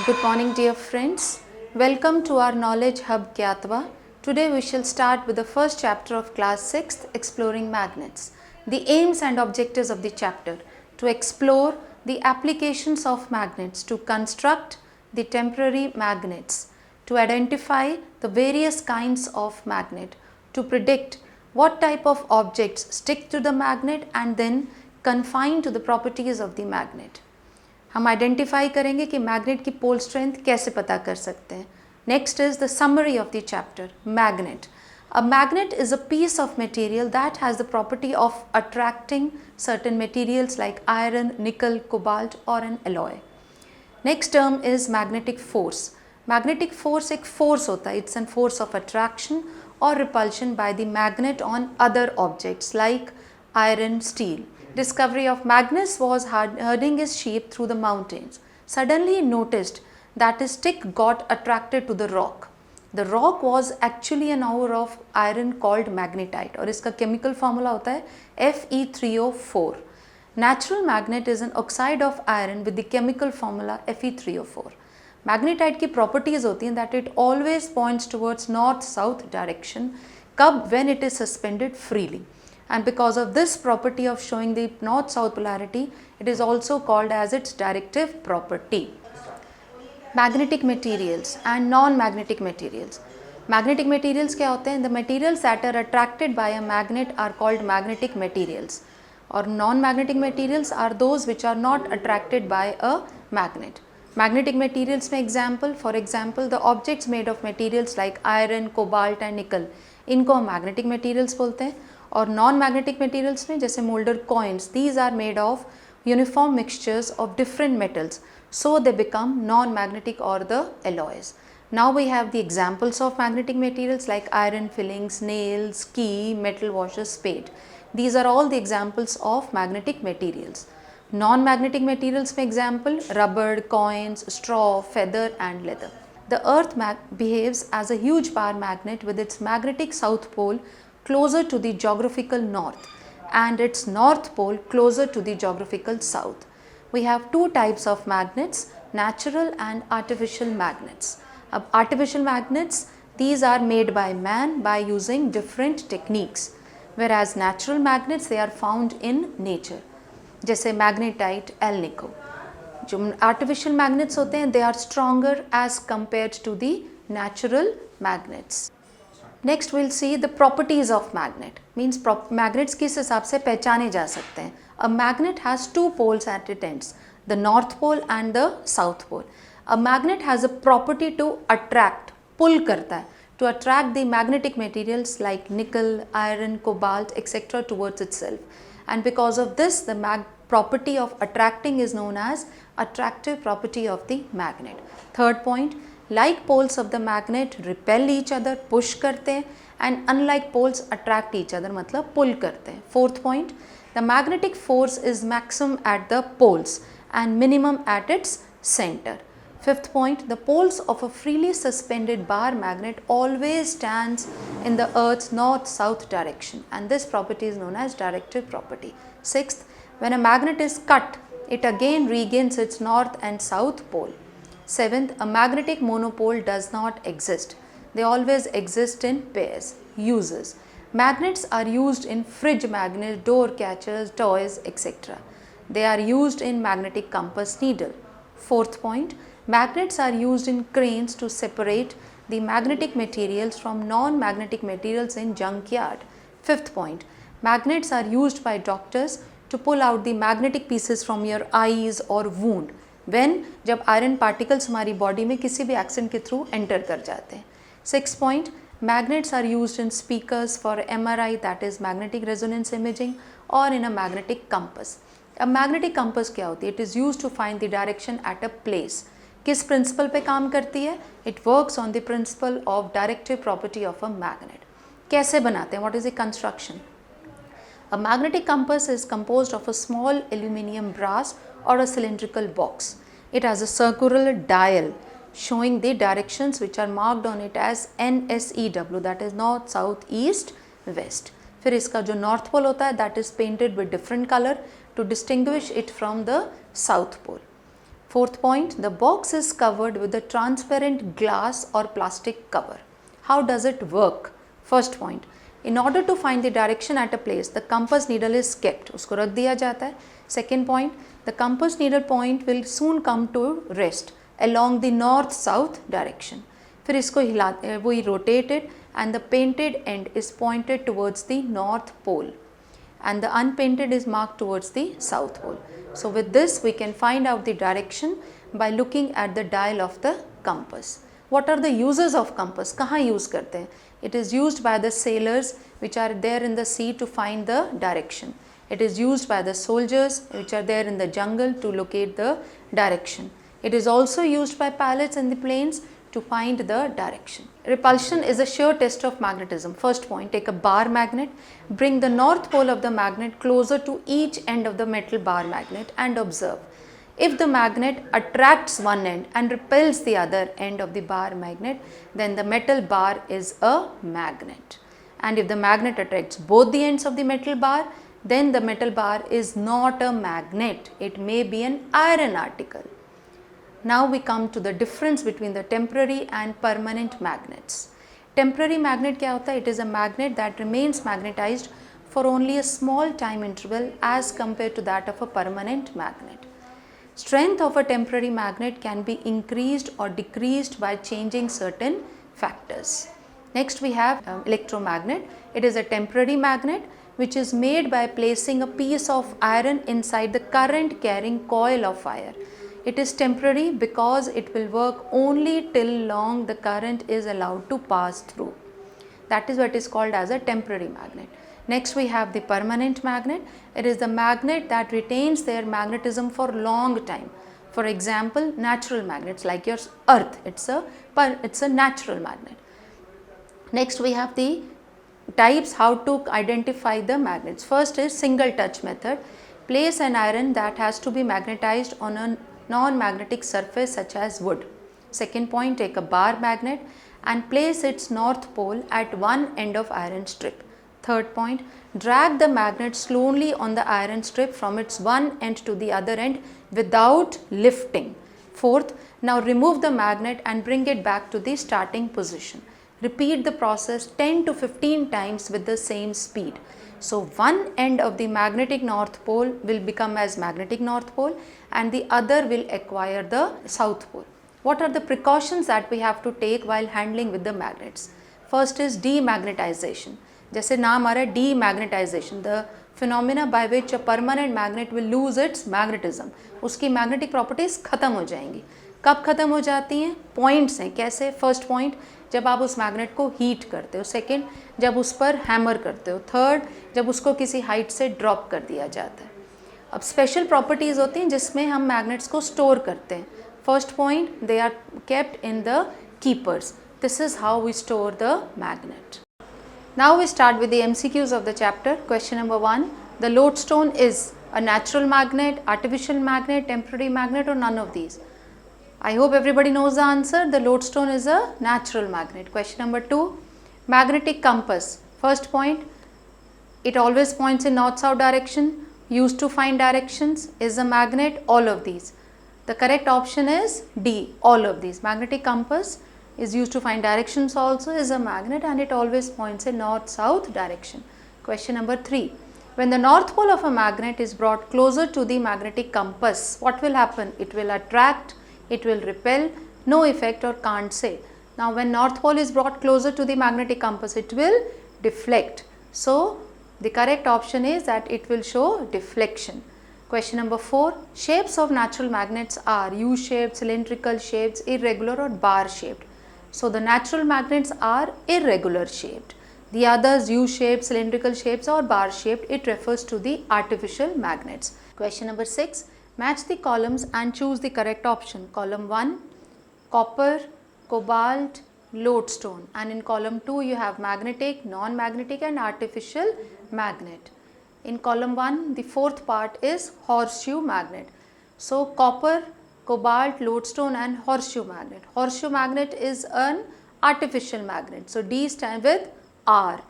Good morning, dear friends. Welcome to our Knowledge Hub Kyatva. Today we shall start with the first chapter of class 6th, Exploring Magnets. The aims and objectives of the chapter: to explore the applications of magnets, to construct the temporary magnets, to identify the various kinds of magnet, to predict what type of objects stick to the magnet and then confine to the properties of the magnet. हम identify करेंगे कि magnet की pole strength कैसे पता कर सकते हैं. Next is the summary of the chapter. Magnet. A magnet is a piece of material that has the property of attracting certain materials like iron, nickel, cobalt or an alloy. Next term is magnetic force. Magnetic force एक force होता है. It's a force of attraction or repulsion by the magnet on other objects like iron, steel. Discovery of Magnus was herding his sheep through the mountains. Suddenly he noticed that his stick got attracted to the rock. The rock was actually an ore of iron called magnetite और इसका chemical formula होता है Fe3O4. Natural magnet is an oxide of iron with the chemical formula Fe3O4. Magnetite की properties होती हैं that it always points towards north-south direction. कब? When it is suspended freely. And because of this property of showing the north-south polarity, it is also called as its directive property. Magnetic materials and non-magnetic materials. Magnetic materials क्या होते हैं? The materials that are attracted by a magnet are called magnetic materials. और non-magnetic materials are those which are not attracted by a magnet. Magnetic materials में example, for example, the objects made of materials like iron, cobalt and nickel, इनको हम magnetic materials बोलते हैं. और non magnetic materials में जैसे मोल्डर coins, these are made of uniform mixtures of different metals, so they become non magnetic और the alloys. Now we have the examples of magnetic materials like iron filings, nails, key, metal washer, spade. These are all the examples of magnetic materials. Non magnetic materials में example rubber, coins, straw, feather and leather. The earth behaves as a huge power magnet with its magnetic south pole closer to the geographical north and its north pole closer to the geographical south. We have two types of magnets, natural and artificial magnets. Artificial magnets, these are made by man by using different techniques, whereas natural magnets, they are found in nature. जैसे magnetite, alnico. जो artificial magnets होते हैं, they are stronger as compared to the natural magnets. Next will see the properties of magnet. Means magnets किस हिसाब से पहचाने जा सकते हैं. A magnet has two poles at its ends, the north pole and the south pole. A magnet has a property to attract, pull करता है, to attract the magnetic materials like nickel, iron, cobalt, etc. towards itself. And because of this, the property of attracting is known as attractive property of the magnet. Third point, like poles of the magnet repel each other, push करते हैं, and unlike poles attract each other, मतलब pull करते हैं. Fourth point, the magnetic force is maximum at the poles and minimum at its center. Fifth point, the poles of a freely suspended bar magnet always stands in the earth's north-south direction, and this property is known as directive property. Sixth, when a magnet is cut, it again regains its north and south pole. Seventh, a magnetic monopole does not exist. They always exist in pairs. Uses. Magnets are used in fridge magnets, door catchers, toys, etc. They are used in magnetic compass needle. Fourth point, magnets are used in cranes to separate the magnetic materials from non-magnetic materials in junkyard. Fifth point, magnets are used by doctors to pull out the magnetic pieces from your eyes or wound when जब iron particles हमारी body में किसी भी accident के through enter कर जाते हैं. Sixth point, magnets are used in speakers for MRI, that is magnetic resonance imaging, or in a magnetic compass. A magnetic compass क्या होती है? It is used to find the direction at a place. किस principle पे काम करती है? It works on the principle of directive property of a magnet. कैसे बनाते हैं? What is the construction? A magnetic compass is composed of a small aluminum brass or a cylindrical box. It has a circular dial showing the directions which are marked on it as NSEW, that is north, south, east, west. फिर इसका जो north pole होता है, that is painted with different color to distinguish it from the south pole. Fourth point, the box is covered with a transparent glass or plastic cover. How does it work? First point, in order to find the direction at a place, the compass needle is kept. उसको रख दिया जाता है. Second point, the compass needle point will soon come to rest along the north-south direction. फिर इसको हिला वो rotated and the painted end is pointed towards the north pole and the unpainted is marked towards the south pole. So with this we can find out the direction by looking at the dial of the compass. What are the uses of compass? कहाँ use करते हैं? It is used by the sailors which are there in the sea to find the direction. It is used by the soldiers which are there in the jungle to locate the direction. It is also used by pilots in the planes to find the direction. Repulsion is a sure test of magnetism. First point, take a bar magnet, bring the north pole of the magnet closer to each end of the metal bar magnet and observe. If the magnet attracts one end and repels the other end of the bar magnet, then the metal bar is a magnet. And if the magnet attracts both the ends of the metal bar, then the metal bar is not a magnet. It may be an iron article. Now we come to the difference between the temporary and permanent magnets. Temporary magnet क्या होता है? It is a magnet that remains magnetized for only a small time interval as compared to that of a permanent magnet. Strength of a temporary magnet can be increased or decreased by changing certain factors. Next we have electromagnet. It is a temporary magnet which is made by placing a piece of iron inside the current carrying coil of wire. It is temporary because it will work only till long the current is allowed to pass through. That is what is called as a temporary magnet. Next we have the permanent magnet. It is the magnet that retains their magnetism for long time. For example, natural magnets like your earth, it's a natural magnet. Next we have the types how to identify the magnets. First is single touch method. Place an iron that has to be magnetized on a non-magnetic surface such as wood. Second point, take a bar magnet and place its north pole at one end of iron strip. Third point, drag the magnet slowly on the iron strip from its one end to the other end without lifting. Fourth, now remove the magnet and bring it back to the starting position. Repeat the process 10 to 15 times with the same speed. So one end of the magnetic north pole will become as magnetic north pole and the other will acquire the south pole. What are the precautions that we have to take while handling with the magnets? First is demagnetization. जैसे नाम आ रहा है demagnetization, the phenomena by which a permanent magnet will lose its magnetism. उसकी magnetic properties खत्म हो जाएंगी. कब खत्म हो जाती हैं? पॉइंट्स हैं. कैसे? फर्स्ट पॉइंट, जब आप उस मैग्नेट को हीट करते हो. सेकेंड, जब उस पर हैमर करते हो. थर्ड, जब उसको किसी हाइट से ड्रॉप कर दिया जाता है. अब स्पेशल प्रॉपर्टीज़ होती हैं जिसमें हम मैग्नेट्स को स्टोर करते हैं. First point, they are kept in the keepers. This is how we store the magnet. Now we start with the MCQs of the chapter. Question number 1. The lodestone is a natural magnet, artificial magnet, temporary magnet or none of these? I hope everybody knows the answer. The lodestone is a natural magnet. Question number 2. Magnetic compass. First point, it always points in north-south direction, used to find directions, is a magnet, all of these. The correct option is D, all of these. Magnetic compass is used to find directions also, is a magnet and it always points in north-south direction. Question number 3. When the north pole of a magnet is brought closer to the magnetic compass, what will happen? It will attract, it will repel, no effect or can't say. Now when north pole is brought closer to the magnetic compass, it will deflect. So the correct option is that it will show deflection. Question number 4. Shapes of natural magnets are U-shaped, cylindrical shapes, irregular or bar shaped. So the natural magnets are irregular shaped. The others U-shaped, cylindrical shapes or bar shaped, it refers to the artificial magnets. Question number 6. Match the columns and choose the correct option. Column 1, copper, cobalt, lodestone, and in column 2 you have magnetic, non-magnetic and artificial magnet. In column 1 the fourth part is horseshoe magnet. So copper, cobalt, lodestone and horseshoe magnet. Horseshoe magnet is an artificial magnet. So D stands with R.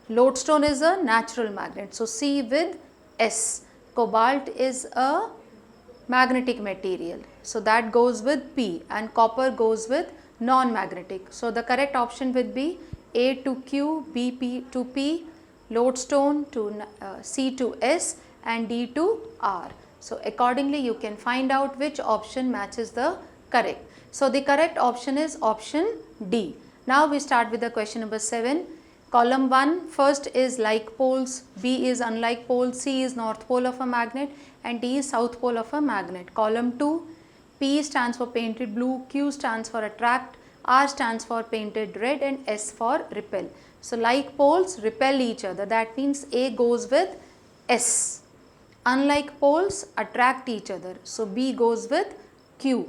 Lodestone is a natural magnet. So C with S. Cobalt is a magnetic material. So that goes with P, and copper goes with non-magnetic. So the correct option would be A to Q, B to P, lodestone to C to S, and D to R. So accordingly you can find out which option matches the correct. So the correct option is option D. Now we start with the question number 7. Column 1, first is like poles, B is unlike poles, C is north pole of a magnet, and D is south pole of a magnet. Column 2, P stands for painted blue, Q stands for attract, R stands for painted red, and S for repel. So like poles repel each other, that means A goes with S. Unlike poles attract each other, so B goes with Q.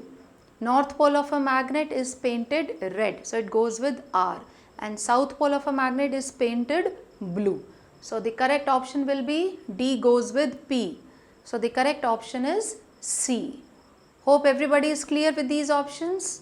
North pole of a magnet is painted red, so it goes with R, and south pole of a magnet is painted blue. So the correct option will be D goes with P. So the correct option is C. Hope everybody is clear with these options.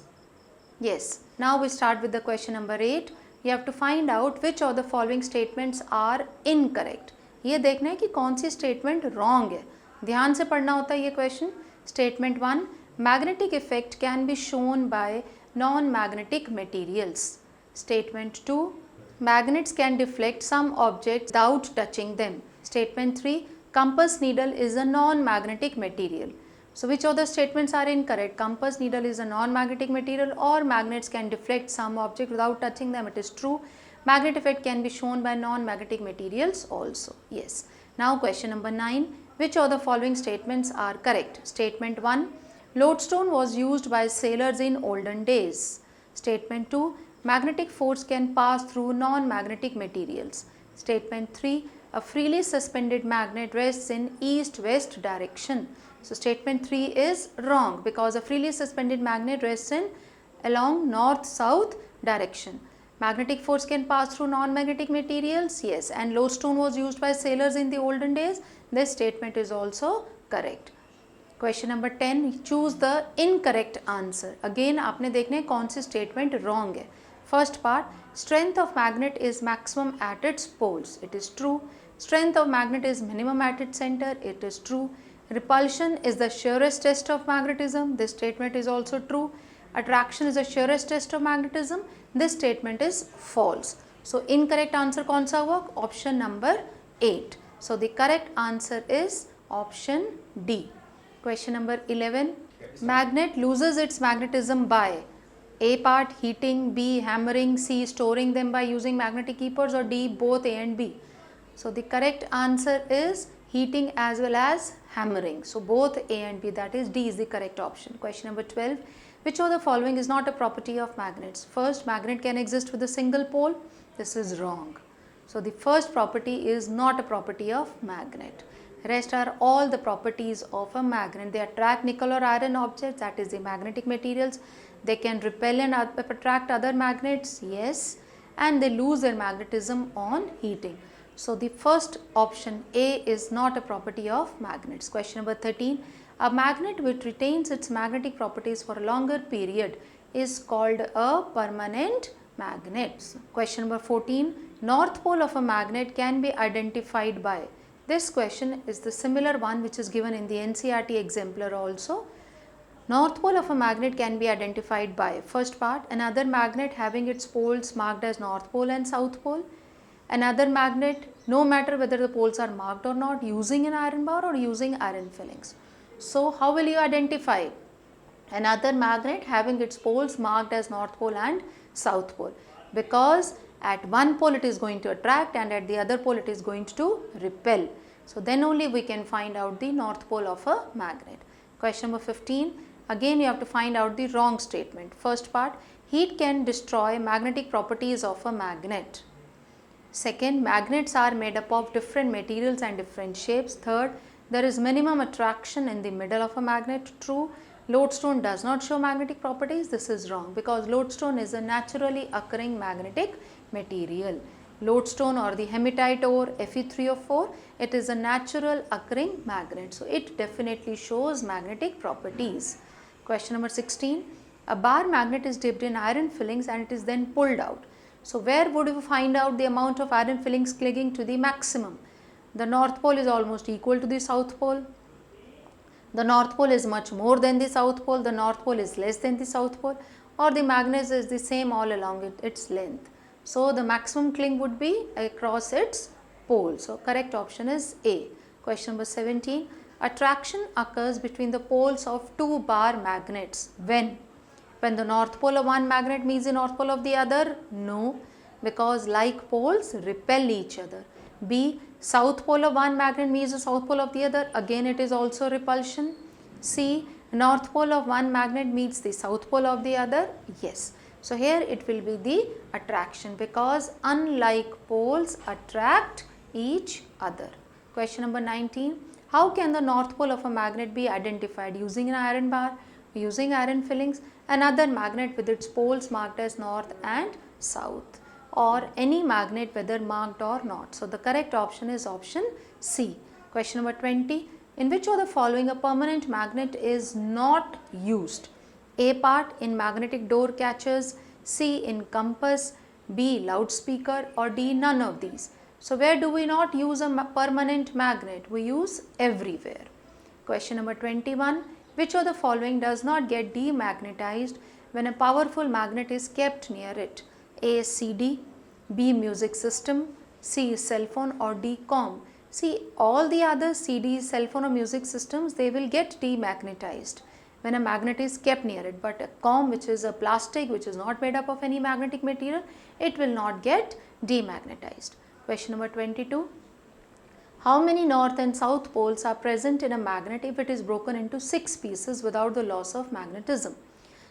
Yes. Now we start with the question number 8. You have to find out which of the following statements are incorrect. ये देखना है कि कौन सी statement wrong है. ध्यान से पढ़ना होता है ये question. Statement 1, magnetic effect can be shown by non-magnetic materials. Statement 2, magnets can deflect some objects without touching them. Statement 3, compass needle is a non-magnetic material. So which of the statements are incorrect? Compass needle is a non-magnetic material, or magnets can deflect some object without touching them. It is true. Magnet effect can be shown by non-magnetic materials also. Yes. Now question number 9. Which of the following statements are correct? Statement 1, lodestone was used by sailors in olden days. Statement 2, magnetic force can pass through non-magnetic materials. Statement 3, a freely suspended magnet rests in east-west direction. So statement 3 is wrong, because a freely suspended magnet rests in along north-south direction. Magnetic force can pass through non-magnetic materials, yes, and lodestone was used by sailors in the olden days. This statement is also correct. Question number 10, choose the incorrect answer. Again आपने देखना है कौन सी statement wrong है. First part, strength of magnet is maximum at its poles. It is true. Strength of magnet is minimum at its center. It is true. Repulsion is the surest test of magnetism. This statement is also true. Attraction is the surest test of magnetism. This statement is false. So incorrect answer कौन सा हुआ? Option number 8. So the correct answer is option D. Question number 11. Magnet loses its magnetism by A part heating, B hammering, C storing them by using magnetic keepers, or D both A and B. So the correct answer is heating as well as hammering. So both A and B, that is D is the correct option. Question number 12. Which of the following is not a property of magnets? First, magnet can exist with a single pole. This is wrong. So the first property is not a property of magnet. Rest are all the properties of a magnet. They attract nickel or iron objects, that is the magnetic materials. They can repel and attract other magnets, yes, and they lose their magnetism on heating. So the first option A is not a property of magnets. Question number 13. A magnet which retains its magnetic properties for a longer period is called a permanent magnet. Question number 14. North pole of a magnet can be identified by. This question is the similar one which is given in the NCERT exemplar also. North pole of a magnet can be identified by, first part, another magnet having its poles marked as north pole and south pole. Another magnet, no matter whether the poles are marked or not, using an iron bar or using iron fillings. So how will you identify? Another magnet having its poles marked as north pole and south pole, because at one pole it is going to attract and at the other pole it is going to repel. So then only we can find out the north pole of a magnet. Question number 15. Again you have to find out the wrong statement. First part, heat can destroy magnetic properties of a magnet. Second, magnets are made up of different materials and different shapes. Third, there is minimum attraction in the middle of a magnet. True. Lodestone does not show magnetic properties. This is wrong, because lodestone is a naturally occurring magnetic material. Lodestone or the hematite ore Fe3O4, it is a natural occurring magnet. So it definitely shows magnetic properties. Question number 16. A bar magnet is dipped in iron fillings and it is then pulled out. So where would you find out the amount of iron fillings clinging to the maximum? The north pole is almost equal to the south pole. the North Pole is much more than the South Pole, the North Pole is less than the South Pole, or the magnet is the same all along its length. So the maximum cling would be across its pole. So correct option is A. Question number 17. Attraction occurs between the poles of two bar magnets. When? When the north pole of one magnet meets the north pole of the other? No, because like poles repel each other. B. South pole of one magnet meets the south pole of the other. Again it is also repulsion. C. North pole of one magnet meets the south pole of the other. Yes. So here it will be the attraction, because unlike poles attract each other. Question number 19. How can the north pole of a magnet be identified? Using an iron bar, using iron fillings, another magnet with its poles marked as north and south, or any magnet whether marked or not. So the correct option is option C. Question number 20. In which of the following a permanent magnet is not used? A part in magnetic door catchers, C in compass, B loudspeaker, or D none of these. So where do we not use a permanent magnet? We use everywhere. Question number 21. Which of the following does not get demagnetized when a powerful magnet is kept near it? A CD, B music system, C cell phone, or D com. See, all the other CDs, cell phone or music systems, they will get demagnetized when a magnet is kept near it, but a com, which is a plastic which is not made up of any magnetic material, it will not get demagnetized. Question number 22. How many north and south poles are present in a magnet if it is broken into 6 pieces without the loss of magnetism?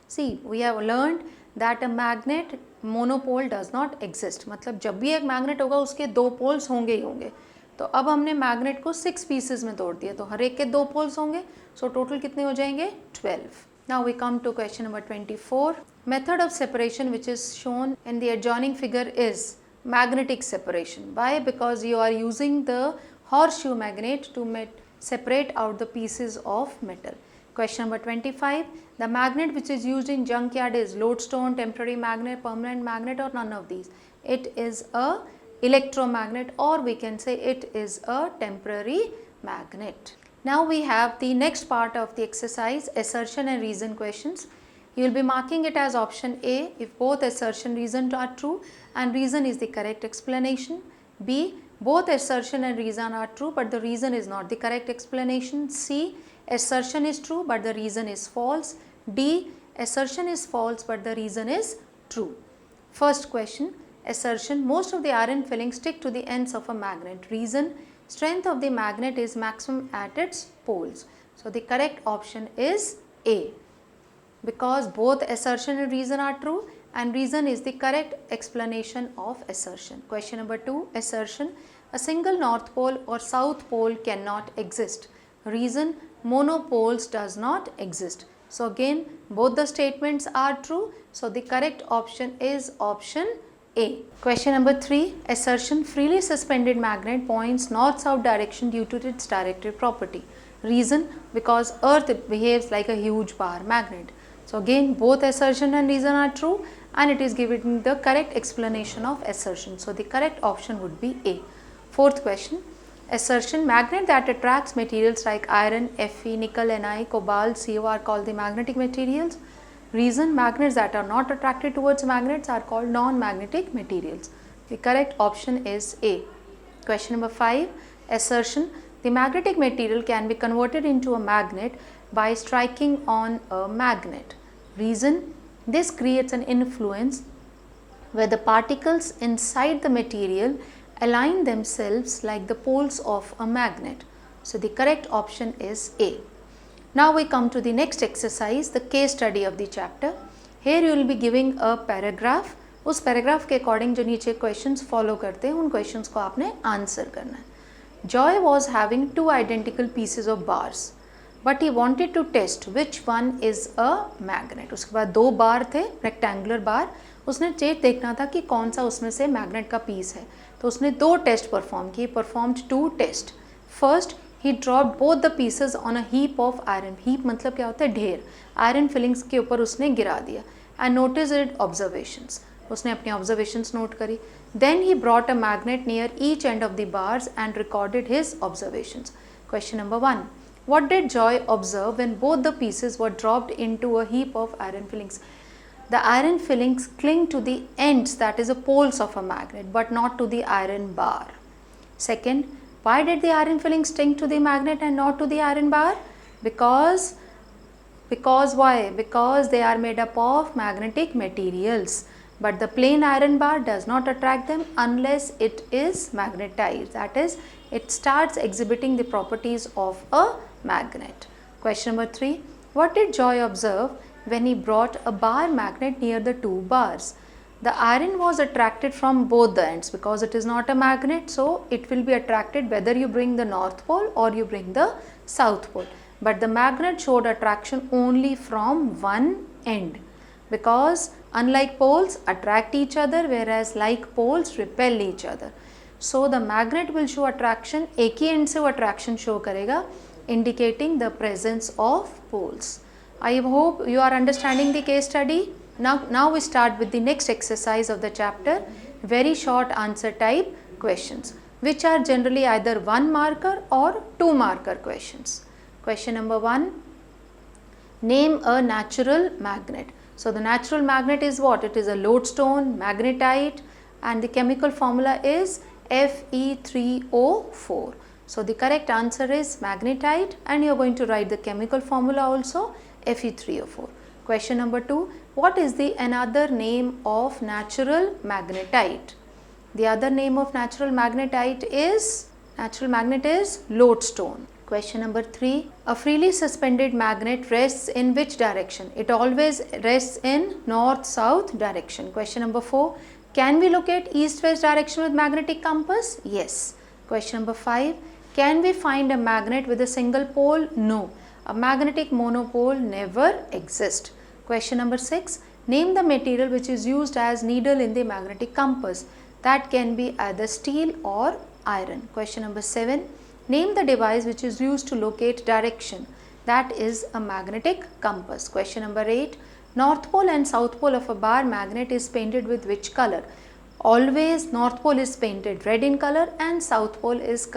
See, we have learned that a magnet monopole does not exist. मतलब जब भी एक magnet होगा उसके 2 poles होंगे ही होंगे. तो अब हमने मैग्नेट को 6 पीसेस में तोड़ दिया, तो हर एक के 2 पोल्स होंगे. सो टोटल कितने हो जाएंगे? 12. Now we come to question number 24. Method of separation which is shown in the adjoining figure is magnetic separation. Why? Because you are using the horseshoe magnet to separate out the pieces of metal. Question number 25. The magnet which is used in junkyard is lodestone, temporary magnet, permanent magnet, or none of these. It is a electromagnet, or we can say it is a temporary magnet. Now we have the next part of the exercise, assertion and reason questions. You will be marking it as option A if both assertion reason are true and reason is the correct explanation. B. Both assertion and reason are true but the reason is not the correct explanation. C. Assertion is true but the reason is false. D. Assertion is false but the reason is true. First question, assertion, most of the iron fillings stick to the ends of a magnet. Reason, strength of the magnet is maximum at its poles. So the correct option is A, because both assertion and reason are true and reason is the correct explanation of assertion. Question number 2, assertion, a single north pole or south pole cannot exist. Reason, monopoles does not exist. So again both the statements are true, so the correct option is option A. Question number 3, assertion, freely suspended magnet points north-south direction due to its directed property. Reason, because earth behaves like a huge bar magnet. So again both assertion and reason are true and it is giving the correct explanation of assertion. So the correct option would be A. Fourth question, assertion, magnet that attracts materials like iron, Fe, nickel, Ni, cobalt, Co are called the magnetic materials. Reason, magnets that are not attracted towards magnets are called non-magnetic materials. The correct option is A. Question number 5, assertion, the magnetic material can be converted into a magnet by striking on a magnet. Reason, this creates an influence where the particles inside the material align themselves like the poles of a magnet. So the correct option is A. Now we come to the next exercise, the case study of the chapter. Here you will be giving a paragraph. उस paragraph के according जो नीचे questions follow करते हैं उन questions को आपने answer करना है. Joy was having 2 identical pieces of bars, but he wanted to test which one is a magnet. उसके बाद 2 बार थे, rectangular bar. उसने चेक देखना था कि कौन सा उसमें से मैग्नेट का पीस है, तो उसने 2 टेस्ट परफॉर्म किए. Performed 2 test. फर्स्ट, ही dropped both the pieces on a heap of iron. Heap मतलब क्या होता है? ढेर. आयरन फिलिंग्स के ऊपर उसने गिरा दिया. And notice it observations. उसने अपनी ऑब्जर्वेशंस नोट करी. Then he brought a magnet near each end of the bars and recorded his observations. Question number 1, What did Joy observe when both the pieces were dropped into a heap of iron fillings? The iron fillings cling to the ends, that is the poles of a magnet, but not to the iron bar. Second, why did the iron fillings sting to the magnet and not to the iron bar? Because why? Because they are made up of magnetic materials. But the plain iron bar does not attract them unless it is magnetized. That is, it starts exhibiting the properties of a magnet. Question number 3. What did Joy observe when he brought a bar magnet near the two bars? The iron was attracted from both the ends because it is not a magnet, so it will be attracted whether you bring the north pole or you bring the south pole. But the magnet showed attraction only from one end, because unlike poles attract each other, whereas like poles repel each other. So the magnet will show attraction, एक ही end से वो attraction show करेगा, indicating the presence of poles. I hope you are understanding the case study. Now we start with the next exercise of the chapter, very short answer type questions, which are generally either 1 marker or 2 marker questions. Question number 1. Name a natural magnet. So the natural magnet is what? It is a lodestone, magnetite, and the chemical formula is Fe3O4. So the correct answer is magnetite, and you are going to write the chemical formula also, Fe3O4. Question number 2. What is the another name of natural magnetite? The other name of natural magnetite is lodestone. Question number 3. A freely suspended magnet rests in which direction? It always rests in north-south direction. Question number 4. Can we locate east-west direction with magnetic compass? Yes. Question number 5. Can we find a magnet with a single pole? No. A magnetic monopole never exists. Question number 6. Name the material which is used as needle in the magnetic compass. That can be either steel or iron. Question number 7. Name the device which is used to locate direction. That is a magnetic compass. Question number 8. North pole and south pole of a bar magnet is painted with which color? Always north pole is painted red in color and south pole is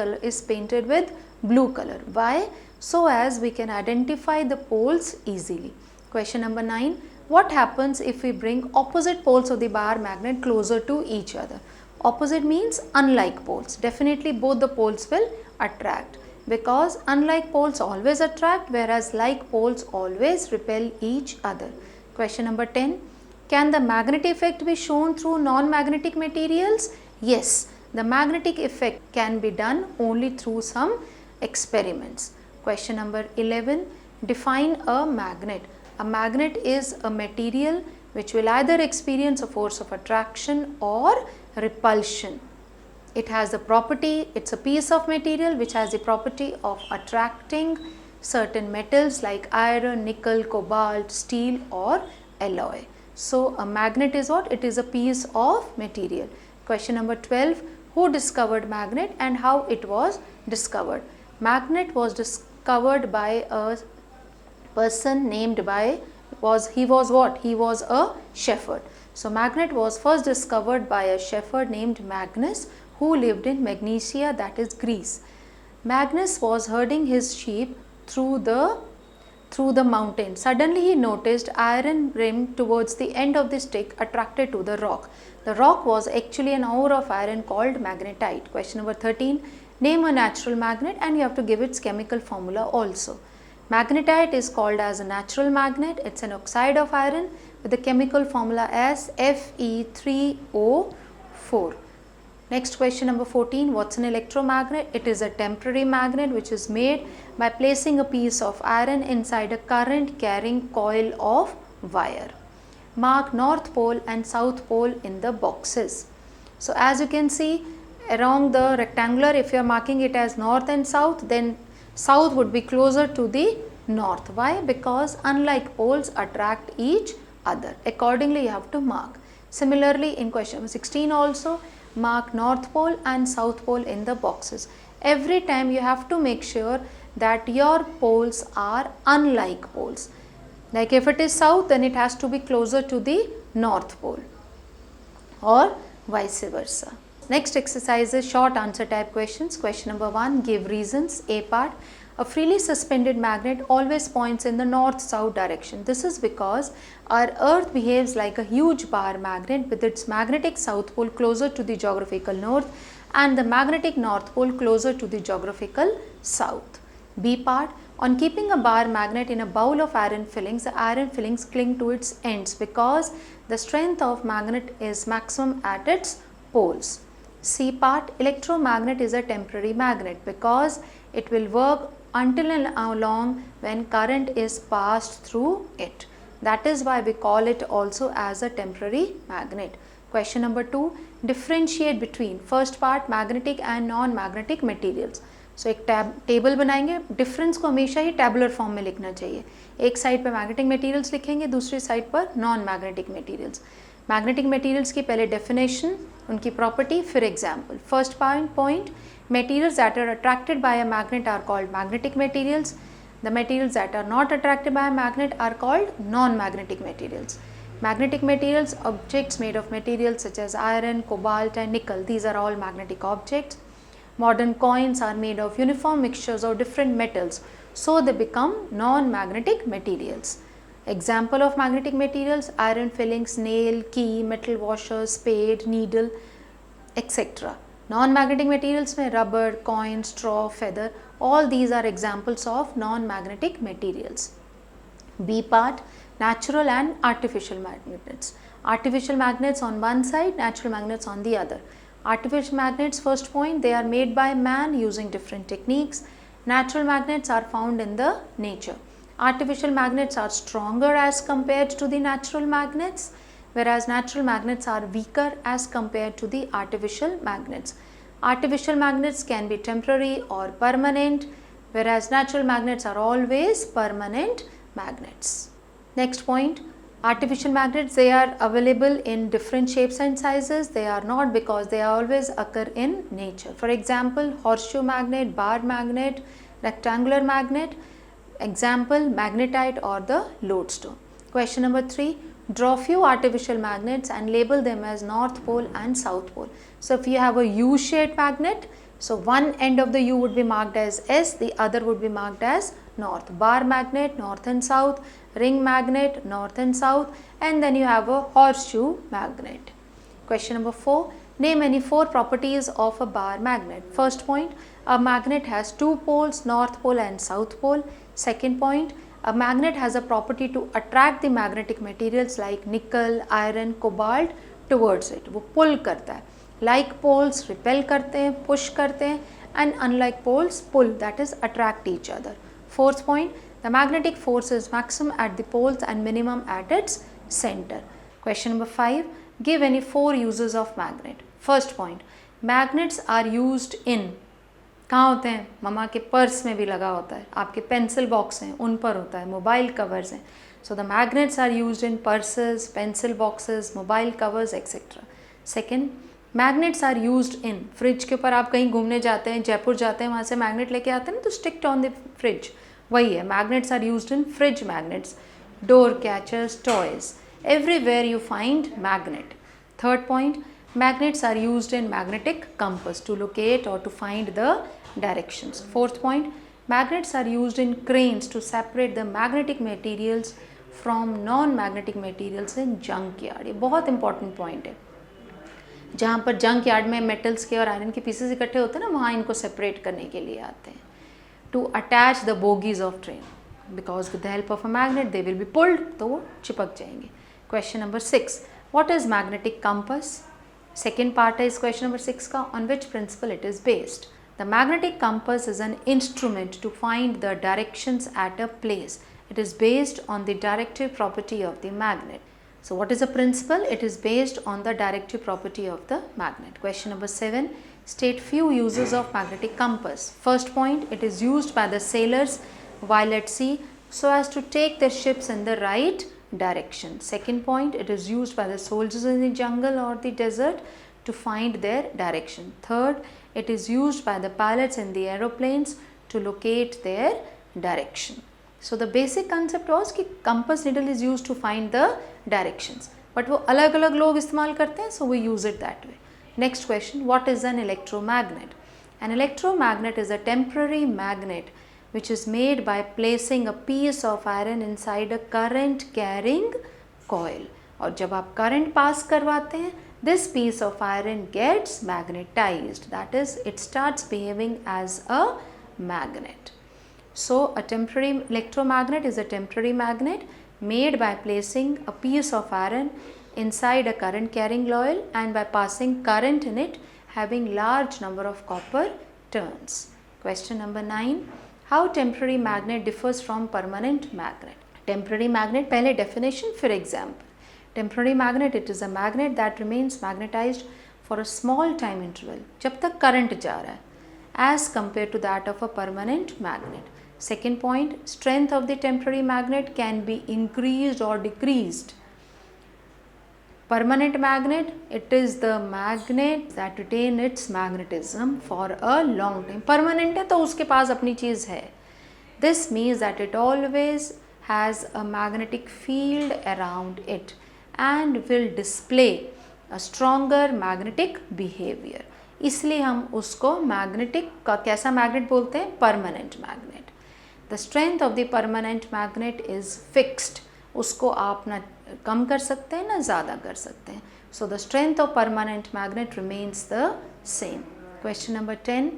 painted with blue color. Why? So as we can identify the poles easily. Question number 9. What happens if we bring opposite poles of the bar magnet closer to each other? Opposite means unlike poles. Definitely both the poles will attract, because unlike poles always attract, whereas like poles always repel each other. Question number 10. Can the magnetic effect be shown through non-magnetic materials? Yes, the magnetic effect can be done only through some experiments. Question number 11. Define a magnet. A magnet is a material which will either experience a force of attraction or repulsion. It has the property, it's a piece of material which has the property of attracting certain metals like iron, nickel, cobalt, steel or alloy. So a magnet is what? It is a piece of material. Question number 12. Who discovered magnet and how it was discovered? Magnet was discovered by a person named by, he was what? He was a shepherd. So magnet was first discovered by a shepherd named Magnus, who lived in Magnesia, that is Greece. Magnus was herding his sheep through the mountain. Suddenly he noticed iron rim towards the end of the stick attracted to the rock. The rock was actually an ore of iron called magnetite. Question number 13. Name a natural magnet and you have to give its chemical formula also. Magnetite is called as a natural magnet. It's an oxide of iron with the chemical formula as Fe3O4. Next question number 14. What's an electromagnet? It is a temporary magnet which is made by placing a piece of iron inside a current carrying coil of wire. Mark North Pole and South Pole in the boxes. So as you can see around the rectangular, if you are marking it as north and south, then south would be closer to the north. Why? Because unlike poles attract each other. Accordingly you have to mark. Similarly in question number 16 also, mark North Pole and South Pole in the boxes. Every time you have to make sure that your poles are unlike poles. Like if it is south, then it has to be closer to the North Pole or vice versa. Next exercise is short answer type questions. Question number 1. Give reasons. A part. A freely suspended magnet always points in the north-south direction. This is because our earth behaves like a huge bar magnet with its magnetic south pole closer to the geographical north and the magnetic north pole closer to the geographical south. B part, on keeping a bar magnet in a bowl of iron fillings, the iron fillings cling to its ends because the strength of magnet is maximum at its poles. C part, electromagnet is a temporary magnet because it will work until and long when current is passed through it. That is why we call it also as a temporary magnet. Question number 2, differentiate between first part magnetic and non-magnetic materials. सो एक table बनाएंगे, difference को हमेशा ही tabular form में लिखना चाहिए. एक side पर magnetic materials लिखेंगे, दूसरी साइड पर non magnetic materials. Magnetic materials की पहले डेफिनेशन, उनकी प्रॉपर्टी, फिर example. First point, materials that are attracted by a magnet are called magnetic materials. The materials that are not attracted by a magnet are called non-magnetic materials. Magnetic materials, objects made of materials such as iron, cobalt and nickel, these are all magnetic objects. Modern coins are made of uniform mixtures of different metals, so they become non-magnetic materials. Example of magnetic materials, iron fillings, nail, key, metal washer, spade, needle, etc. Non-magnetic materials में rubber, coin, straw, feather, all these are examples of non-magnetic materials. B part, natural and artificial magnets. Artificial magnets on one side, natural magnets on the other. Artificial magnets, first point, they are made by man using different techniques. Natural magnets are found in the nature. Artificial magnets are stronger as compared to the natural magnets, whereas natural magnets are weaker as compared to the artificial magnets. Artificial magnets can be temporary or permanent, whereas natural magnets are always permanent magnets. Next point, artificial magnets, they are available in different shapes and sizes. They are not because they always occur in nature. For example, horseshoe magnet, bar magnet, rectangular magnet. Example, magnetite or the lodestone. Question number 3, draw few artificial magnets and label them as north pole and south pole. So if you have a U-shaped magnet, so one end of the U would be marked as S, the other would be marked as north. Bar magnet, north and south. Ring magnet, north and south. And then you have a horseshoe magnet. Question number 4, name any 4 properties of a bar magnet. First point, a magnet has 2 poles, north pole and south pole. Second point, a magnet has a property to attract the magnetic materials like nickel, iron, cobalt towards it. वो pull करता है. Like poles repel करते हैं, push करते हैं, and unlike poles pull, that is attract each other. Fourth point, the magnetic force is maximum at the poles and minimum at its center. Question number 5, give any 4 uses of magnet. First point, magnets are used in, कहाँ होते हैं? मम्मा के purse में भी लगा होता है, आपके पेंसिल बॉक्स हैं उन पर होता है, मोबाइल कवर्स हैं. So the magnets are used in purses, pencil boxes, mobile covers etcetera. Second, magnets are used in fridge के ऊपर. आप कहीं घूमने जाते हैं, जयपुर जाते हैं, वहाँ से मैग्नेट लेके आते हैं ना, तो स्टिक्ड ऑन द फ्रिज, वही है. Magnets are used in fridge magnets, door catchers, toys, everywhere you find magnet. Third point, magnets are used in magnetic compass to locate or to find the directions. Fourth point, magnets are used in cranes to separate the magnetic materials from non-magnetic materials in junkyard. ये बहुत important point है. जहाँ पर junk yard में metals के और iron के pieces इकट्ठे होते हैं ना, वहाँ इनको सेपरेट करने के लिए आते हैं. To attach the bogies of train, because with the help of a magnet they will be pulled, तो वो चिपक जाएंगे. Question number 6, what is magnetic compass. Second part है इस क्वेश्चन नंबर 6 का, on which principle it is based. The magnetic compass is an instrument to find the directions at a place. It is based on the directive property of the magnet. So what is the principle? It is based on the directive property of the magnet. Question number 7, state few uses of magnetic compass. First point, it is used by the sailors while at sea so as to take their ships in the right direction. Second point, it is used by the soldiers in the jungle or the desert to find their direction. Third, it is used by the pilots in the aeroplanes to locate their direction. So the basic concept was कि compass needle is used to find the directions, but वो अलग अलग लोग इस्तेमाल करते हैं, so we use it that way. Next question, what is an electromagnet? An electromagnet is a temporary magnet which is made by placing a piece of iron inside a current carrying coil. और जब आप current pass करवाते हैं, this piece of iron gets magnetized, that is, it starts behaving as a magnet. So a temporary electromagnet is a temporary magnet made by placing a piece of iron inside a current carrying coil and by passing current in it having large number of copper turns. Question number 9. How temporary magnet differs from permanent magnet? Temporary magnet, पहले definition फिर example. Temporary magnet, it is a magnet that remains magnetized for a small time interval, जब तक current जा रहा है, as compared to that of a permanent magnet. Second point, strength of the temporary magnet can be increased or decreased. Permanent magnet, it is the magnet that retain its magnetism for a long time. Permanent है तो उसके पास अपनी चीज़ है. This means that it always has a magnetic field around it and will display a stronger magnetic behavior. इसलिए हम उसको magnetic का कैसा magnet बोलते हैं? Permanent magnet. The strength of the permanent magnet is fixed. उसको आप ना कम कर सकते हैं ना ज़्यादा कर सकते हैं. So the strength of permanent magnet remains the same. Question number 10.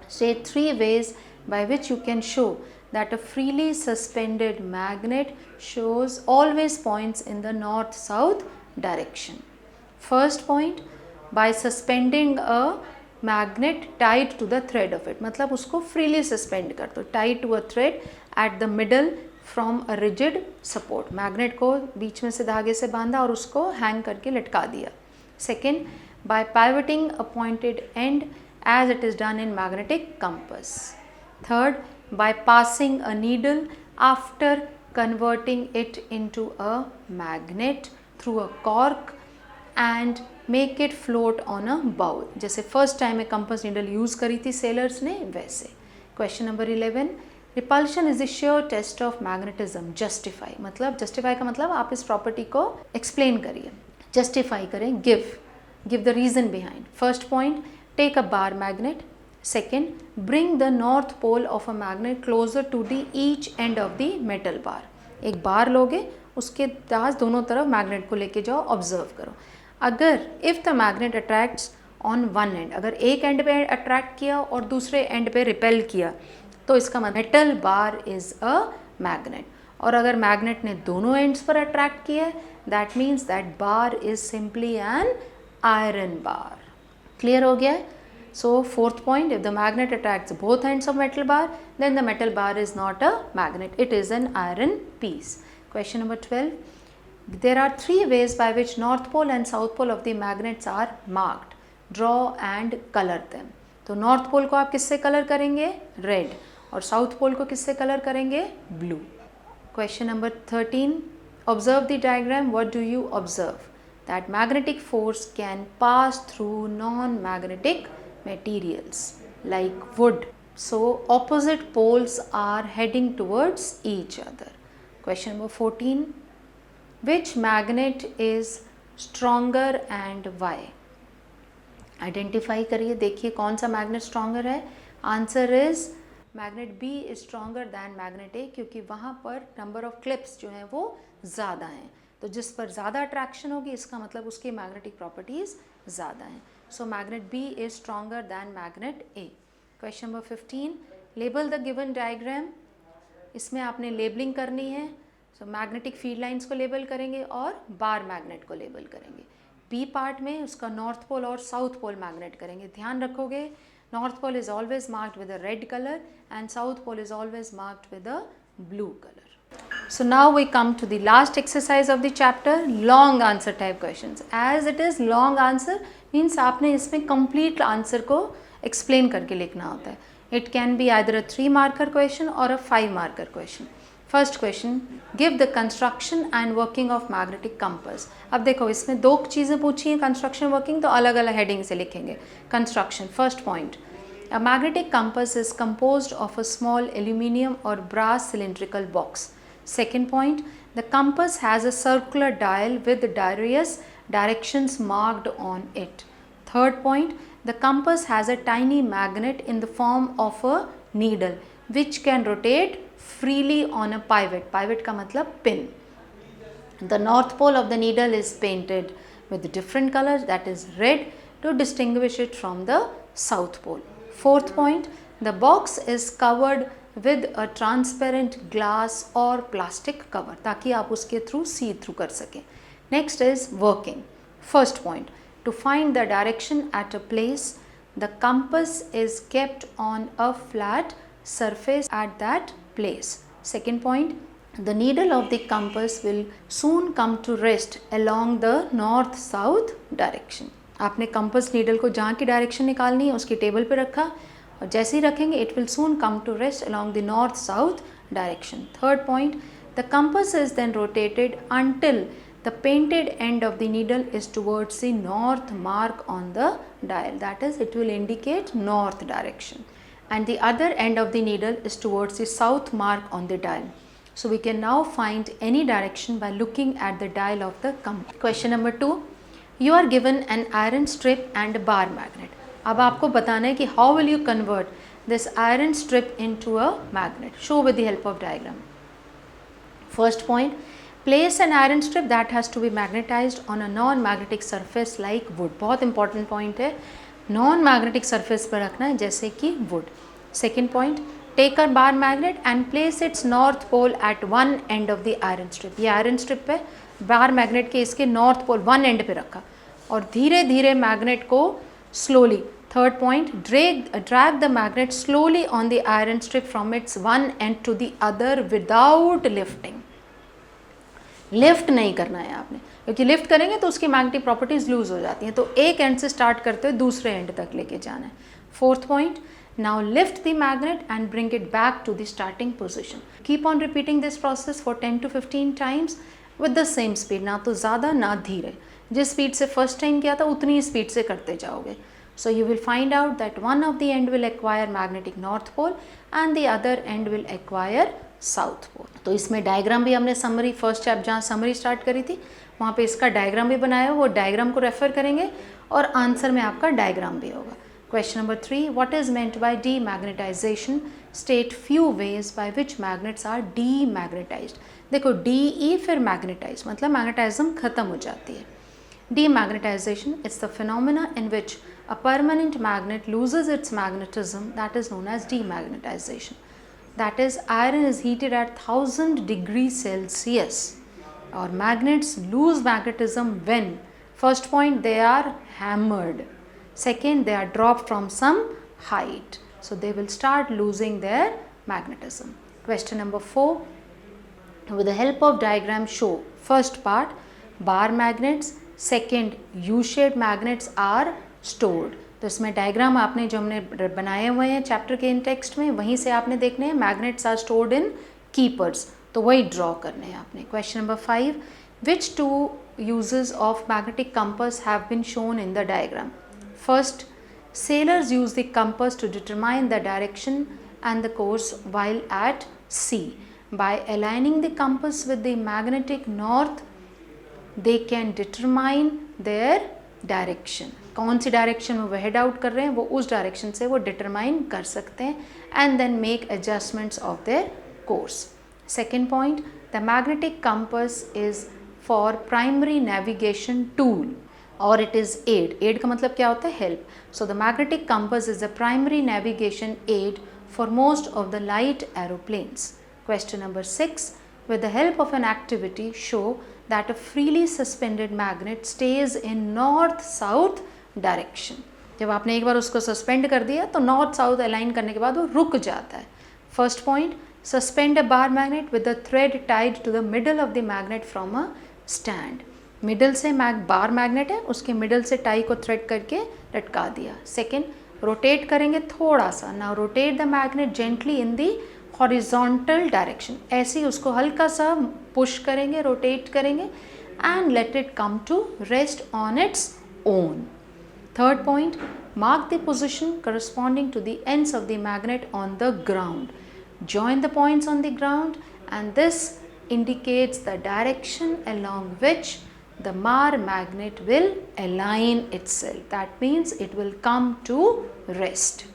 State 3 ways by which you can show that a freely suspended magnet shows always points in the north-south direction. First point, by suspending a magnet tied to the thread of it. मतलब उसको freely suspend कर दो, tied to a thread at the middle from a rigid support. Magnet को बीच में से धागे से बांधा और उसको hang करके लटका दिया. Second, by pivoting a pointed end as it is done in magnetic compass. Third, by passing a needle after converting it into a magnet through a cork and make it float on a bowl. जैसे first time में compass needle use करी थी sailors ने, वैसे. Question number 11. Repulsion is the sheer test of magnetism. Justify मतलब justify का मतलब आप इस property को explain करिए. Justify करें, give the reason behind. First point, take a bar magnet. Second, bring the north pole of a magnet closer to the each end of the metal bar. एक बार लोगे, उसके पास दोनों तरफ मैग्नेट को लेके जाओ, ऑब्जर्व करो. अगर if the magnet attracts on one and, अगर एक एंड पे अट्रैक्ट किया और दूसरे एंड पे रिपेल किया, तो इसका मतलब metal bar is a magnet. और अगर मैग्नेट ने दोनों एंड्स पर अट्रैक्ट किया, that means that bar is simply an iron bar. Clear हो गया है? So fourth point, if the magnet attracts both ends of metal bar, then the metal bar is not a magnet, it is an iron piece. Question number 12. There are three ways by which north pole and south pole of the magnets are marked. Draw and color them. तो north pole को आप किससे colour करेंगे? Red. और south pole को किससे colour करेंगे? Blue. Question number 13. Observe the diagram. What do you observe? That magnetic force can pass through non-magnetic materials like wood. So opposite poles are heading towards each other. Question number 14. Which magnet is stronger and why? Identify करिए, देखिए कौन सा magnet stronger है. Answer is magnet B is stronger than magnet A, क्योंकि वहाँ पर number of clips जो हैं वो ज़्यादा हैं. तो जिस पर ज़्यादा अट्रैक्शन होगी, इसका मतलब उसकी मैग्नेटिक प्रॉपर्टीज़ ज़्यादा हैं. So magnet B is stronger than magnet A. Question number 15. Label the given diagram. इसमें आपने लेबलिंग करनी है. So magnetic field lines को लेबल करेंगे और बार मैग्नेट को लेबल करेंगे. B पार्ट में उसका नॉर्थ पोल और साउथ पोल मैग्नेट करेंगे. ध्यान रखोगे, north pole is always marked with a red colour and south pole is always marked with a blue color. So now we come to the last exercise of the chapter, long answer type questions. As it is long answer means आपने इसमें complete answer को explain करके लिखना होता है. It can be either a 3 marker question or a 5 marker question. First question, give the construction and working of magnetic compass. अब देखो इसमें दो चीज़ें पूछी हैं, construction working, तो अलग अलग heading से लिखेंगे. Construction, first point. A magnetic compass is composed of a small aluminium or brass cylindrical box. Second point, the compass has a circular dial with various directions marked on it. Third point, the compass has a tiny magnet in the form of a needle which can rotate freely on a pivot. Pivot का मतलब pin. The north pole of the needle is painted with different colors, that is red, to distinguish it from the south pole. Fourth point, the box is covered with a transparent glass or plastic cover ताकि आप उसके through see through कर सकें. Next is working. First point, to find the direction at a place, the compass is kept on a flat surface at that place. Second point, the needle of the compass will soon come to rest along the north south direction. आपने compass needle को जहाँ की direction निकालनी है उसकी table पे रखा और जैसे ही रखेंगे it will soon come to rest along the north south direction. Third point, the compass is then rotated until the painted end of the needle is towards the north mark on the dial, that is it will indicate north direction, and the other end of the needle is towards the south mark on the dial. So we can now find any direction by looking at the dial of the compass. Question number 2, you are given an iron strip and a bar magnet. अब आपको बताना है कि how will you convert this iron strip into a magnet. Show with the help of diagram. First point, place an iron strip that has to be magnetized on a non-magnetic surface like wood. बहुत important point है, non-magnetic surface पर रखना है जैसे कि wood. Second point, take a bar magnet and place its north pole at one end of the iron strip. ये iron strip पे bar magnet के इसके north pole one end पे रखा और धीरे धीरे magnet को slowly. Third point, drag the magnet slowly on the iron strip from its one end to the other without lifting. Lift नहीं करना है आपने, क्योंकि लिफ्ट करेंगे तो उसकी मैग्नेटिक प्रॉपर्टीज लूज हो जाती हैं, तो एक एंड से स्टार्ट करते हुए दूसरे एंड तक लेके जाना है. Fourth point, now lift the magnet and bring it back to the starting position. Keep on repeating this process for 10 to 15 times with the same speed, ना तो ज़्यादा ना धीरे, जिस स्पीड से फर्स्ट टाइम किया था उतनी स्पीड से करते जाओगे. So you will find out that one of the end will acquire magnetic north pole and the other end will acquire south pole. तो इसमें डायग्राम भी हमने समरी फर्स्ट चैप्टर जहाँ समरी स्टार्ट करी थी वहाँ पे इसका डायग्राम भी बनाया, वो डायग्राम को रेफर करेंगे और आंसर में आपका डायग्राम भी होगा. Question number 3, what is meant by demagnetization? State few ways by which magnets are demagnetized. देखो DE फिर magnetize मतलब मैग्नेटाइज्म खत्म हो जाती है. Demagnetization is the phenomena in which a permanent magnet loses its magnetism, that is known as demagnetization. That is, iron is heated at 1000 degrees Celsius. Or magnets lose magnetism when, first point, they are hammered. Second, they are dropped from some height. So they will start losing their magnetism. Question number 4. With the help of diagram show, first part, bar magnets, second, U-shaped magnets are stored. तो इसमें diagram आपने जो हमने बनाए हुए हैं chapter के इन text में वहीं से आपने देखने हैं. Magnets are stored in keepers, तो वही ड्रॉ करने हैं आपने. Question number 5, which two uses of magnetic compass have been shown in the diagram. First, sailors use the compass to determine the direction and the course while at sea. By aligning the compass with the magnetic north, they can determine their direction. कौन सी direction में वो head out कर रहे हैं वो उस direction से वो डिटरमाइन कर सकते हैं and then make adjustments of their course. Second point, the magnetic compass is for primary navigation tool और इट इज़ एड. एड का मतलब क्या होता है? Help. So the magnetic compass is the primary navigation aid for most of the light aeroplanes. Question number 6, with the help of an activity show that a freely suspended magnet stays in north-south direction. जब आपने एक बार उसको suspend कर दिया तो north south align करने के बाद वो रुक जाता है. First point, suspend a bar magnet with the thread tied to the middle of the magnet from a stand. Middle से बार मैग्नेट है उसके मिडल से टाई को थ्रेड करके लटका दिया. सेकेंड, रोटेट करेंगे थोड़ा सा. Now rotate the magnet gently in the horizontal direction. ऐसे ही उसको हल्का सा पुश करेंगे, रोटेट करेंगे and let it come to rest on its own. Third point, mark the position corresponding to the ends of the magnet on the ground. Join the points on the ground and this indicates the direction along which the bar magnet will align itself. That means it will come to rest.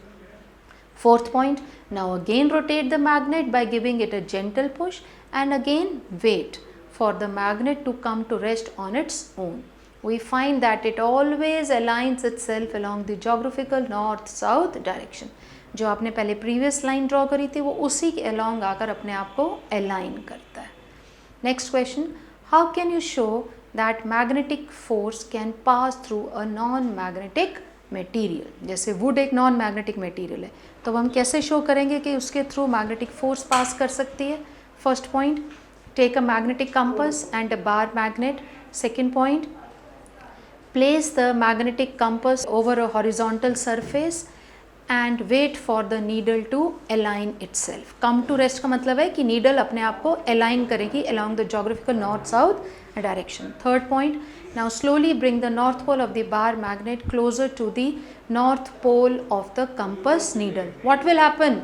Fourth point, now again rotate the magnet by giving it a gentle push and again wait for the magnet to come to rest on its own. We find that it always aligns itself along the geographical north-south direction. जो आपने पहले previous line draw करी थी वो उसी के along आकर अपने आप को align करता है. Next question, how can you show that magnetic force can pass through a non-magnetic material? जैसे wood एक non-magnetic material है, तो हम कैसे show करेंगे कि उसके through magnetic force pass कर सकती है? First point, take a magnetic compass and a bar magnet. Second point, place the magnetic compass over a horizontal surface and wait for the needle to align itself. Come to rest का मतलब है कि needle अपने आप को align करेगी along the geographical north-south direction. Third point, now slowly bring the north pole of the bar magnet closer to the north pole of the compass needle. What will happen?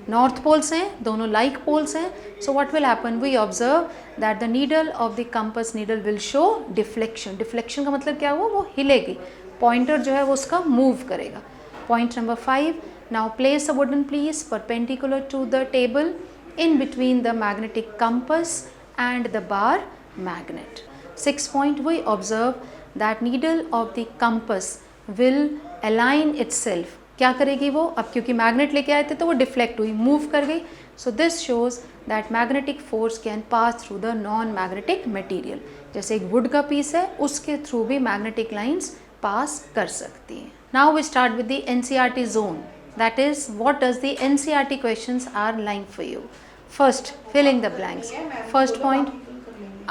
North poles हैं, दोनों like poles हैं. So what will happen? We observe that the needle of the compass needle will show deflection. Deflection का मतलब क्या हुआ? वो हिलेगी. Pointer जो है वो उसका move करेगा. Point number 5. Now place a wooden piece perpendicular to the table in between the magnetic compass and the bar magnet. 6th point, we observe that needle of the compass will align itself. क्या करेगी वो? अब क्योंकि magnet लेके आए थे तो वो डिफ्लेक्ट हुई, मूव कर गई. So this shows that magnetic force can pass through the non magnetic material. जैसे एक वुड का पीस है उसके थ्रू भी मैग्नेटिक लाइंस पास कर सकती हैं. Now we start with the NCERT zone. That is what does the NCERT questions are lying for you. First, filling the blanks. First point,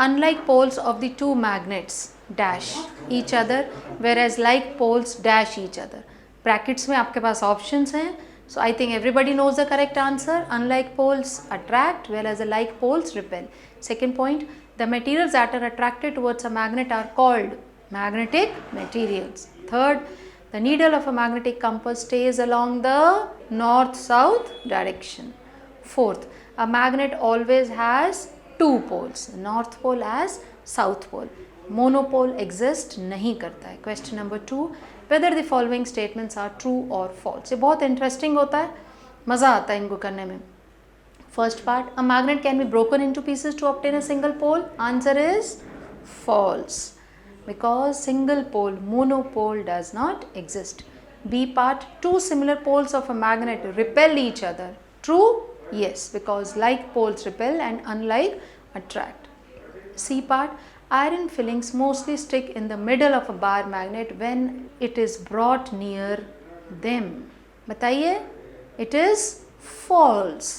unlike poles of the two magnets dash each other whereas like poles dash each other. Brackets में आपके पास options हैं. So I think everybody knows the correct answer. Unlike poles attract whereas the like poles repel. Second point, the materials that are attracted towards a magnet are called magnetic materials. Third, the needle of a magnetic compass stays along the north-south direction. Fourth, a magnet always has two poles, north pole as south pole. Monopole exist नहीं करता है. Question number 2, whether the following statements are true or false. ये बहुत interesting होता है, मज़ा आता है इनको करने में. First part, a magnet can be broken into pieces to obtain a single pole. Answer is false because single pole, monopole does not exist. B part, two similar poles of a magnet repel each other. True? Yes, because like poles repel and unlike attract. C part, iron fillings mostly stick in the middle of a bar magnet when it is brought near them. बताइए, it is false.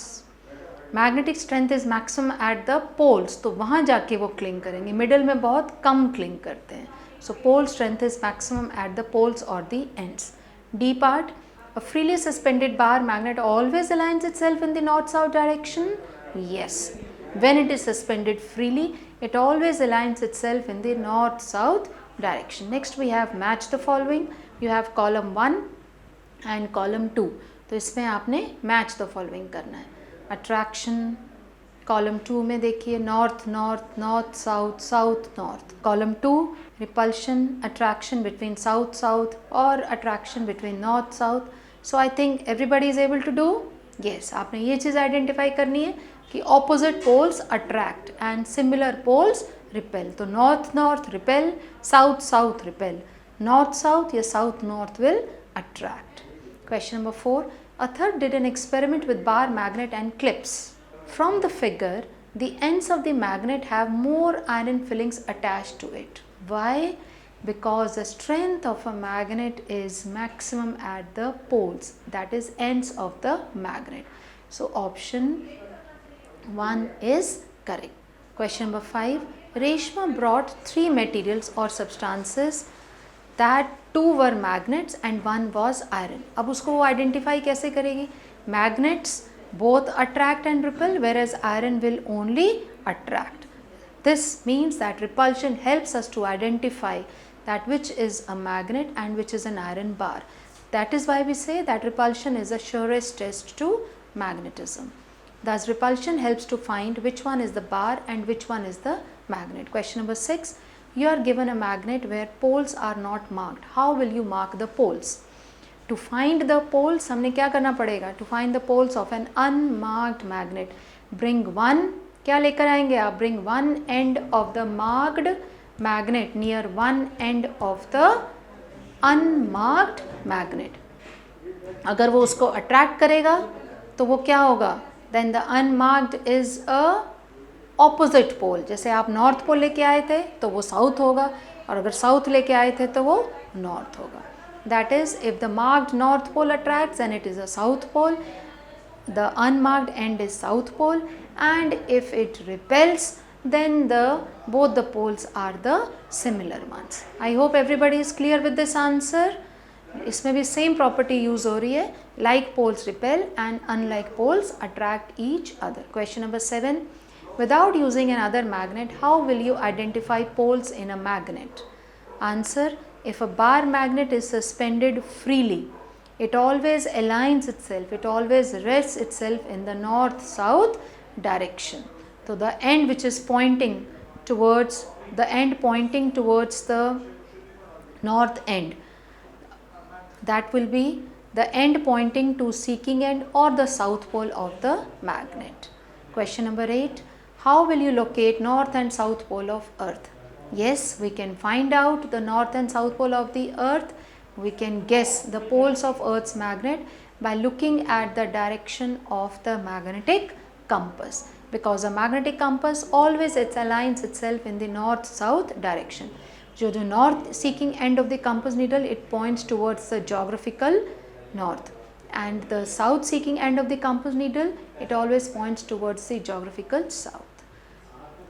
Magnetic strength is maximum at the poles, तो वहाँ जाके वो cling करेंगे. Middle में बहुत कम cling करते हैं. So pole strength is maximum at the poles or the ends. D part, a freely suspended bar magnet always aligns itself in the north-south direction. Yes, when it is suspended freely, it always aligns itself in the north-south direction. Next we have match the following. You have column 1 and column 2. तो इसमें आपने match the following करना है. Attraction, column 2 में देखिए north north, north south, south north. Column 2, repulsion, attraction between south south or attraction between north south. So I think everybody is able to do. Yes, आपने ये चीज़ identify करनी है कि opposite poles attract and similar poles repel. तो north north repel, south south repel, north south या south north will attract. Question number 4. A third did an experiment with bar magnet and clips. From the figure, the ends of the magnet have more iron fillings attached to it. Why? Because the strength of a magnet is maximum at the poles, that is ends of the magnet. So option 1 is correct. Question number 5. Reshma brought 3 materials or substances that 2 were magnets and 1 was iron. अब उसको वो identify कैसे करेगी? Magnets both attract and repel whereas iron will only attract. This means that repulsion helps us to identify that which is a magnet and which is an iron bar. That is why we say that repulsion is a surest test to magnetism. Thus repulsion helps to find which one is the bar and which one is the magnet. Question number 6. You are given a magnet where poles are not marked. How will you mark the poles? To find the poles हमने क्या करना पड़ेगा, to find the poles of an unmarked magnet bring one, क्या लेकर आएंगे आप, bring one end of the marked magnet near one end of the unmarked magnet. अगर वो उसको अट्रैक्ट करेगा तो वो क्या होगा, then the unmarked is a opposite pole. जैसे आप नॉर्थ पोल लेके आए थे तो वो साउथ होगा, और अगर साउथ लेके आए थे तो वो नॉर्थ होगा। That is if the marked north pole attracts and it is a south pole, the unmarked end is south pole, and if it repels then both the poles are the similar ones. I hope everybody is clear with this answer. इसमें भी same property use हो रही है, like poles repel and unlike poles attract each other. Question number 7, without using another magnet how will you identify poles in a magnet? Answer, if a bar magnet is suspended freely, it always aligns itself, it always rests itself in the north-south direction. So the end which is pointing towards, the end pointing towards the north end, that will be the end pointing to seeking end or the south pole of the magnet. Question number 8, how will you locate north and south pole of earth? Yes, we can find out the north and south pole of the earth. We can guess the poles of earth's magnet by looking at the direction of the magnetic compass, because a magnetic compass always it aligns itself in the north south direction. जो north seeking end of the compass needle, it points towards the geographical north, and the south seeking end of the compass needle, it always points towards the geographical south.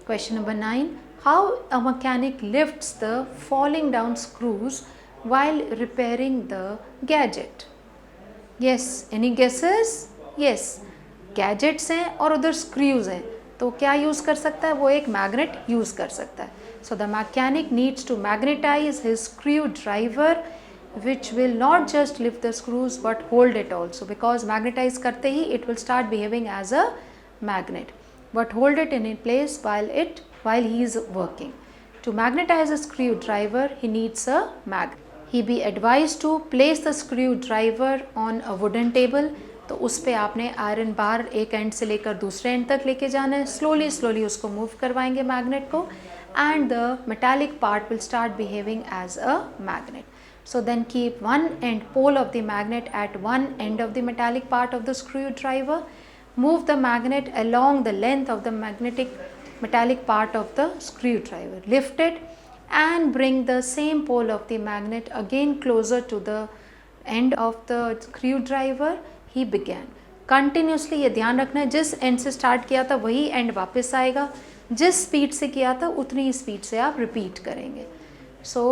Question number 9, how a mechanic lifts the falling down screws while repairing the gadget? Yes, any guesses? Yes, gadgets हैं और उधर screws हैं, तो क्या use कर सकता है, वो एक magnet यूज़ कर सकता है. So the mechanic needs to magnetize his screwdriver, which will not just lift the screws but hold it also, because magnetize करते ही it will start behaving as a magnet, but hold it in place while he is working. To magnetize a screwdriver, he needs a magnet. He be advised to place the screwdriver on a wooden table. तो उस पर आपने iron bar एक and से लेकर दूसरे and तक लेके जाना है, स्लोली उसको मूव करवाएंगे मैग्नेट को, and the metallic part will start behaving as a magnet. So then keep one end pole of the magnet at one end of the metallic part of the screwdriver. Move the magnet along the length of the metallic part of the screwdriver. Lift it and bring the same pole of the magnet again closer to the end of the screwdriver. He began. Continuously ये ध्यान रखना है, जिस and से start किया था वही and वापस आएगा, जिस स्पीड से किया था उतनी ही स्पीड से आप रिपीट करेंगे. सो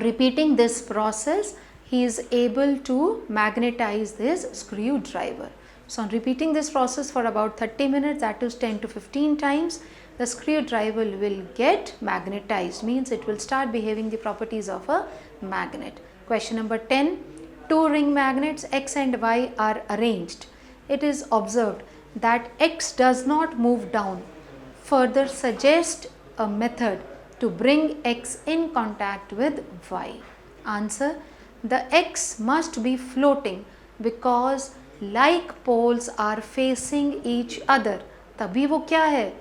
repeating this process, he is able to magnetize this screwdriver. So on repeating this process for about 30 minutes, that is 10 to 15 times, the screwdriver will get magnetized, means it will start behaving the properties of a magnet. Question number 10, two ring magnets X and Y are arranged. It is observed that X does not move down. Further suggest a method to bring X in contact with Y. Answer, the X must be floating because like poles are facing each other. तभी वो क्या है,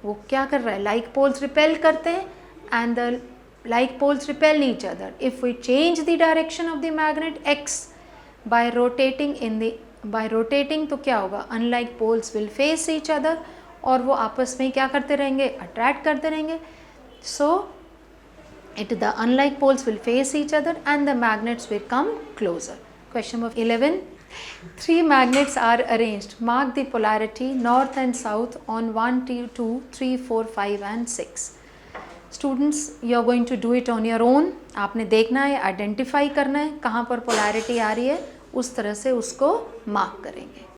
वो क्या कर रहा है, like poles repel करते हैं and the like poles repel each other. If we change the direction of the magnet X by rotating तो क्या होगा, unlike poles will face each other और वो आपस में क्या करते रहेंगे, अट्रैक्ट करते रहेंगे. So the unlike poles will face each other and the magnets will come closer. Question number 11, three magnets are arranged. Mark the polarity north and south on 1, 2, 3, 4, 5 and 6. Students, you are going to do it on your own. आपने देखना है, identify करना है कहाँ पर polarity आ रही है, उस तरह से उसको मार्क करेंगे.